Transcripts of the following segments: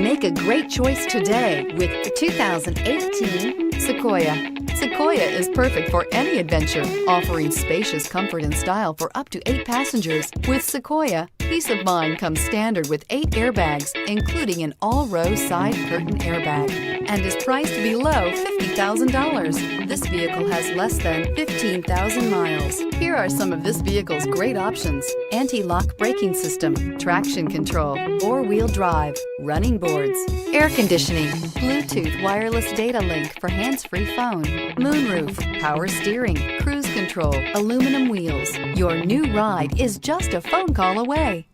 Make a great choice today with the 2018 Sequoia. Sequoia is perfect for any adventure, offering spacious comfort and style for up to 8 passengers. With Sequoia, peace of mind comes standard with 8 airbags, including an all-row side curtain airbag, and is priced below $50,000. This vehicle has less than 15,000 miles. Here are some of this vehicle's great options: anti-lock braking system, traction control, 4-wheel drive, running boards, air conditioning, Bluetooth wireless data link for hands-free phone, moonroof, power steering, cruise control, aluminum wheels. Your new ride is just a phone call away.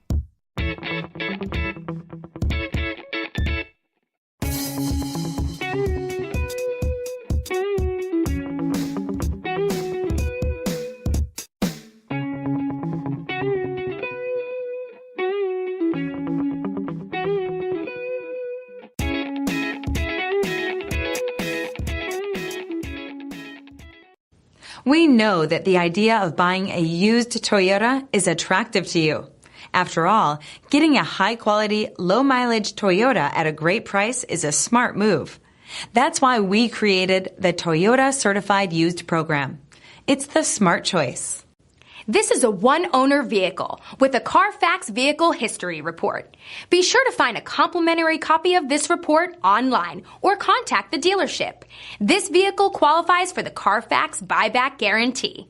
We know that the idea of buying a used Toyota is attractive to you. After all, getting a high-quality, low-mileage Toyota at a great price is a smart move. That's why we created the Toyota Certified Used Program. It's the smart choice. This is a one-owner vehicle with a Carfax Vehicle History Report. Be sure to find a complimentary copy of this report online or contact the dealership. This vehicle qualifies for the Carfax Buyback Guarantee.